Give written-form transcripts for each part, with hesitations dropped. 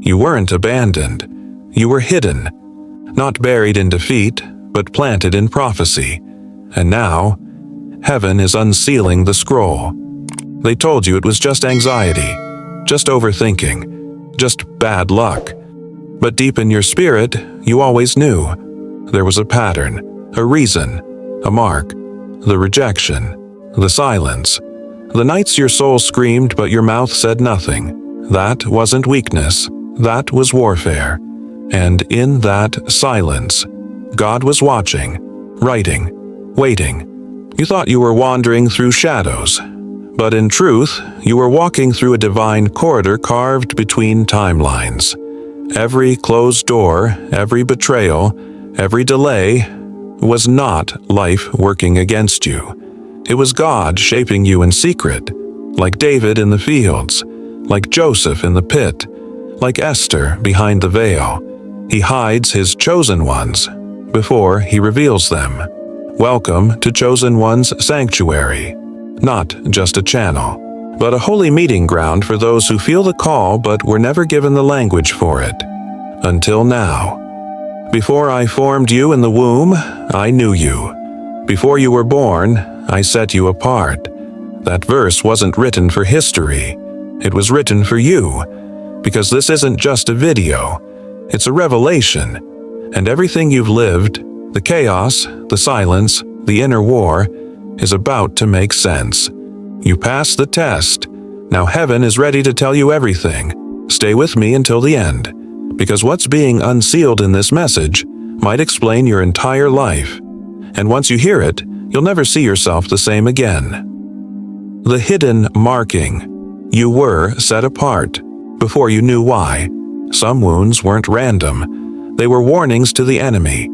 You weren't abandoned. You were hidden. Not buried in defeat, but planted in prophecy. And now, heaven is unsealing the scroll. They told you it was just anxiety, just overthinking, just bad luck. But deep in your spirit, you always knew. There was a pattern, a reason, a mark, the rejection, the silence. The nights your soul screamed but your mouth said nothing. That wasn't weakness, that was warfare. And in that silence, God was watching, writing, waiting. You thought you were wandering through shadows, but in truth, you were walking through a divine corridor carved between timelines. Every closed door, every betrayal, every delay was not life working against you. It was God shaping you in secret, like David in the fields, like Joseph in the pit, like Esther behind the veil. He hides his chosen ones before he reveals them. Welcome to Chosen One's Sanctuary, not just a channel, but a holy meeting ground for those who feel the call but were never given the language for it. Until now. Before I formed you in the womb, I knew you. Before you were born, I set you apart. That verse wasn't written for history. It was written for you, because this isn't just a video. It's a revelation, and everything you've lived, the chaos, the silence, the inner war, is about to make sense. You passed the test. Now heaven is ready to tell you everything. Stay with me until the end, because what's being unsealed in this message might explain your entire life. And once you hear it, you'll never see yourself the same again. The hidden marking. You were set apart before you knew why. Some wounds weren't random. They were warnings to the enemy.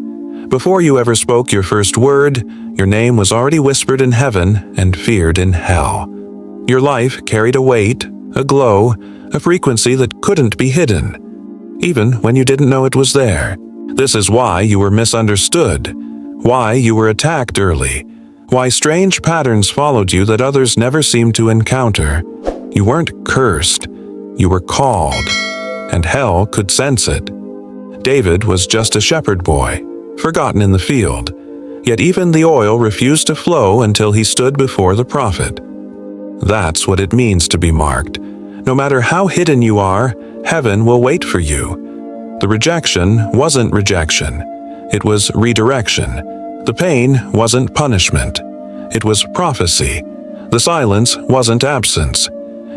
Before you ever spoke your first word, your name was already whispered in heaven and feared in hell. Your life carried a weight, a glow, a frequency that couldn't be hidden, even when you didn't know it was there. This is why you were misunderstood, why you were attacked early, why strange patterns followed you that others never seemed to encounter. You weren't cursed, you were called, and hell could sense it. David was just a shepherd boy, forgotten in the field, yet even the oil refused to flow until he stood before the prophet. That's what it means to be marked. No matter how hidden you are, heaven will wait for you. The rejection wasn't rejection. It was redirection. The pain wasn't punishment. It was prophecy. The silence wasn't absence.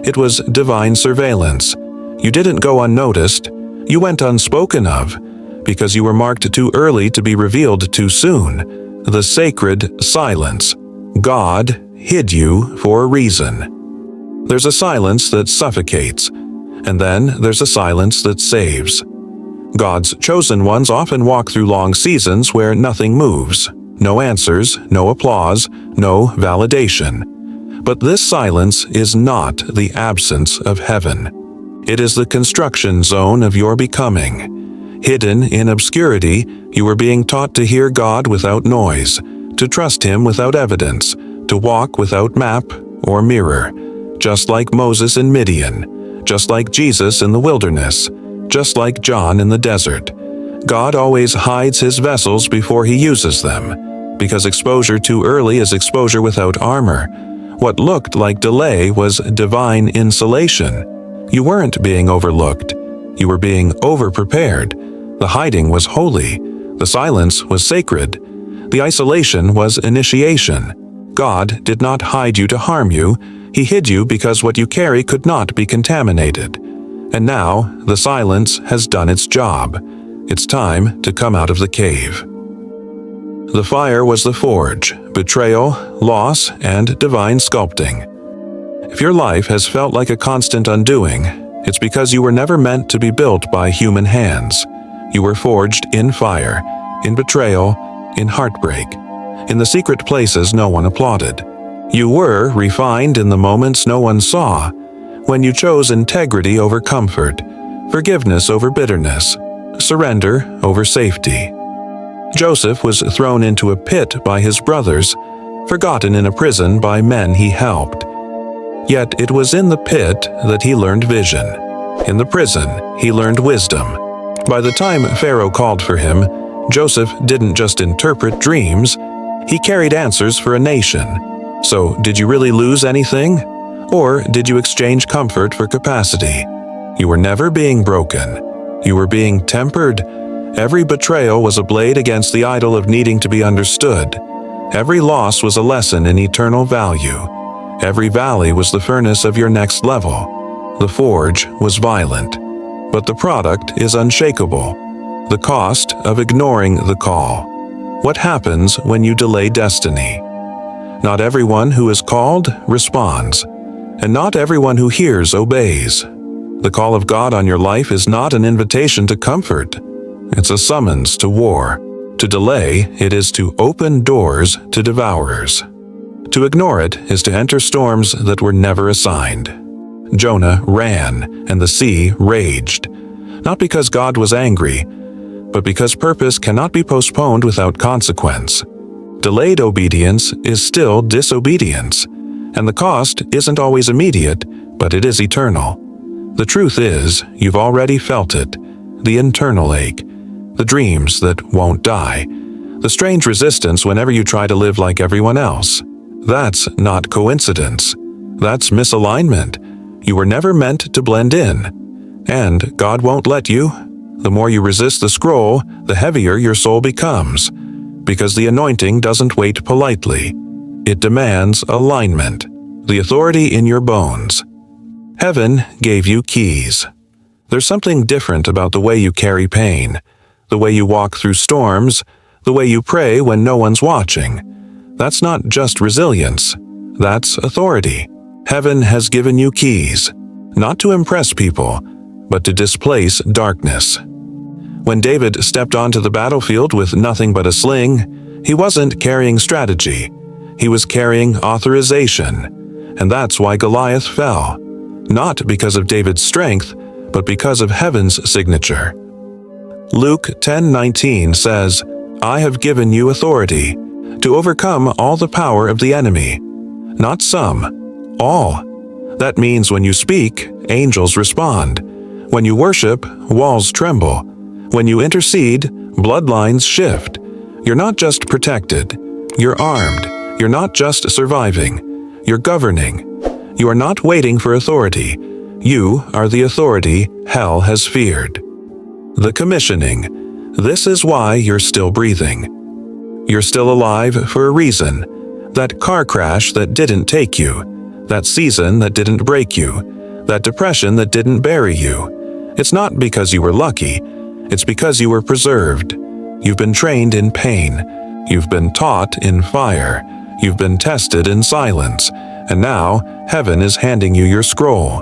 It was divine surveillance. You didn't go unnoticed. You went unspoken of, because you were marked too early to be revealed too soon. The sacred silence. God hid you for a reason. There's a silence that suffocates, and then there's a silence that saves. God's chosen ones often walk through long seasons where nothing moves. No answers, no applause, no validation. But this silence is not the absence of heaven. It is the construction zone of your becoming. Hidden in obscurity, you were being taught to hear God without noise, to trust Him without evidence, to walk without map or mirror. Just like Moses in Midian, just like Jesus in the wilderness, just like John in the desert. God always hides His vessels before He uses them, because exposure too early is exposure without armor. What looked like delay was divine insulation. You weren't being overlooked. You were being over-prepared. The hiding was holy. The silence was sacred. The isolation was initiation. God did not hide you to harm you. He hid you because what you carry could not be contaminated. And now, the silence has done its job. It's time to come out of the cave. The fire was the forge, betrayal, loss, and divine sculpting. If your life has felt like a constant undoing, it's because you were never meant to be built by human hands. You were forged in fire, in betrayal, in heartbreak, in the secret places no one applauded. You were refined in the moments no one saw, when you chose integrity over comfort, forgiveness over bitterness, surrender over safety. Joseph was thrown into a pit by his brothers, forgotten in a prison by men he helped. Yet it was in the pit that he learned vision. In the prison, he learned wisdom. By the time Pharaoh called for him, Joseph didn't just interpret dreams, he carried answers for a nation. So, did you really lose anything? Or did you exchange comfort for capacity? You were never being broken. You were being tempered. Every betrayal was a blade against the idol of needing to be understood. Every loss was a lesson in eternal value. Every valley was the furnace of your next level. The forge was violent, but the product is unshakable. The cost of ignoring the call. What happens when you delay destiny? Not everyone who is called responds, and not everyone who hears obeys. The call of God on your life is not an invitation to comfort. It's a summons to war. To delay, it is to open doors to devourers. To ignore it is to enter storms that were never assigned. Jonah ran, and the sea raged, not because God was angry, but because purpose cannot be postponed without consequence. Delayed obedience is still disobedience, and the cost isn't always immediate, but it is eternal. The truth is, you've already felt it, the internal ache, the dreams that won't die, the strange resistance whenever you try to live like everyone else. That's not coincidence. That's misalignment. You were never meant to blend in. And God won't let you. The more you resist the scroll, the heavier your soul becomes, because the anointing doesn't wait politely. It demands alignment, the authority in your bones. Heaven gave you keys. There's something different about the way you carry pain, the way you walk through storms, the way you pray when no one's watching. That's not just resilience. That's authority. Heaven has given you keys, not to impress people, but to displace darkness. When David stepped onto the battlefield with nothing but a sling, he wasn't carrying strategy. He was carrying authorization. And that's why Goliath fell. Not because of David's strength, but because of heaven's signature. Luke 10:19 says, "I have given you authority to overcome all the power of the enemy." Not some, all. That means when you speak, angels respond. When you worship, walls tremble. When you intercede, bloodlines shift. You're not just protected. You're armed. You're not just surviving. You're governing. You are not waiting for authority. You are the authority hell has feared. The commissioning. This is why you're still breathing. You're still alive for a reason. That car crash that didn't take you. That season that didn't break you. That depression that didn't bury you. It's not because you were lucky. It's because you were preserved. You've been trained in pain. You've been taught in fire. You've been tested in silence. And now, heaven is handing you your scroll.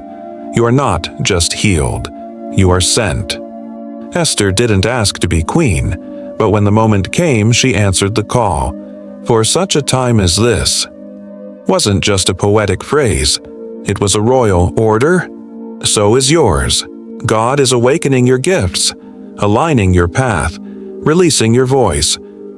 You are not just healed. You are sent. Esther didn't ask to be queen, but when the moment came, she answered the call. For such a time as this. Wasn't just a poetic phrase. It was a royal order. So is yours. God is awakening your gifts, aligning your path, releasing your voice.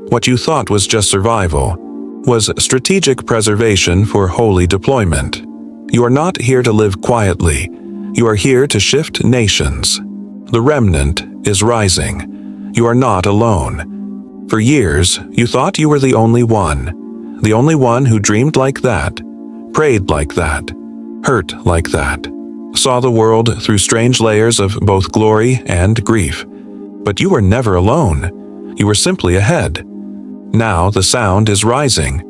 What you thought was just survival was strategic preservation for holy deployment. You are not here to live quietly. You are here to shift nations. The remnant is rising. You are not alone. For years, you thought you were the only one who dreamed like that, prayed like that, hurt like that, saw the world through strange layers of both glory and grief. But you were never alone. You were simply ahead. Now the sound is rising.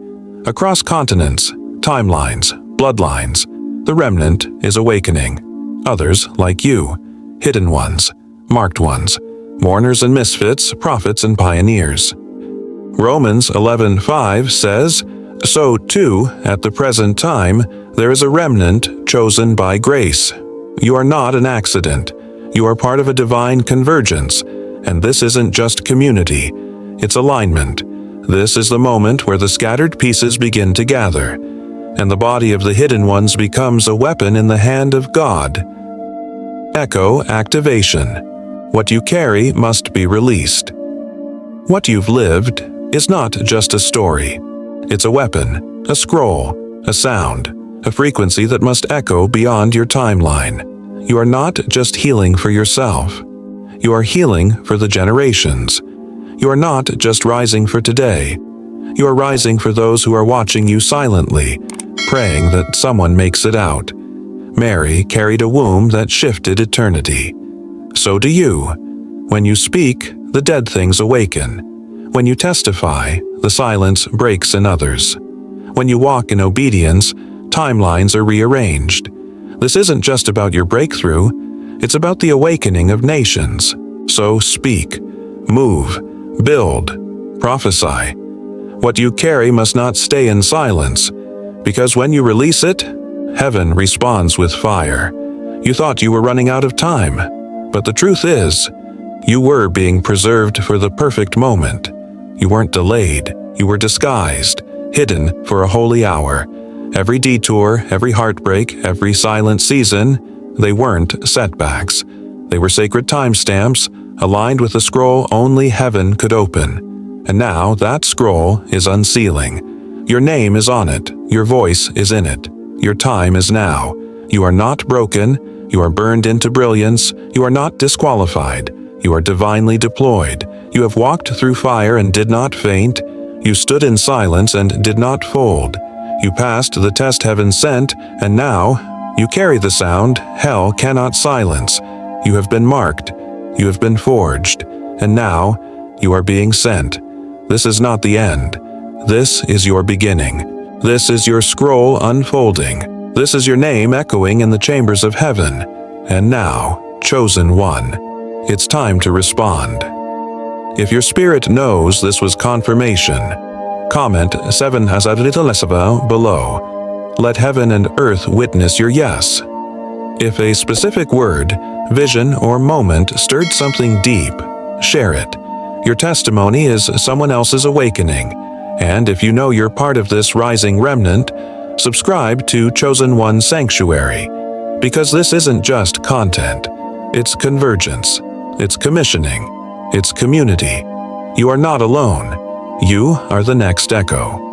Across continents, timelines, bloodlines, the remnant is awakening. Others, like you, hidden ones, marked ones, mourners and misfits, prophets and pioneers. Romans 11:5 says, "So too, at the present time, there is a remnant chosen by grace. You are not an accident. You are part of a divine convergence, and this isn't just community, it's alignment. This is the moment where the scattered pieces begin to gather, and the body of the hidden ones becomes a weapon in the hand of God." Echo activation. What you carry must be released. What you've lived is not just a story. It's a weapon, a scroll, a sound, a frequency that must echo beyond your timeline. You are not just healing for yourself. You are healing for the generations. You are not just rising for today. You are rising for those who are watching you silently, praying that someone makes it out. Mary carried a womb that shifted eternity. So do you. When you speak, the dead things awaken. When you testify, the silence breaks in others. When you walk in obedience, timelines are rearranged. This isn't just about your breakthrough, it's about the awakening of nations. So speak, move, build, prophesy. What you carry must not stay in silence, because when you release it, heaven responds with fire. You thought you were running out of time, but the truth is, you were being preserved for the perfect moment. You weren't delayed, you were disguised, hidden for a holy hour. Every detour, every heartbreak, every silent season, they weren't setbacks. They were sacred timestamps, aligned with a scroll only heaven could open. And now that scroll is unsealing. Your name is on it, your voice is in it. Your time is now. You are not broken, you are burned into brilliance, you are not disqualified. You are divinely deployed. You have walked through fire and did not faint. You stood in silence and did not fold. You passed the test heaven sent, and now you carry the sound hell cannot silence. You have been marked. You have been forged. And now you are being sent. This is not the end. This is your beginning. This is your scroll unfolding. This is your name echoing in the chambers of heaven. And now, chosen one. It's time to respond. If your spirit knows this was confirmation, comment 7 below. Let heaven and earth witness your yes. If a specific word, vision, or moment stirred something deep, share it. Your testimony is someone else's awakening. And if you know you're part of this rising remnant, subscribe to Chosen One Sanctuary. Because this isn't just content, it's convergence. It's commissioning. It's community. You are not alone. You are the next echo.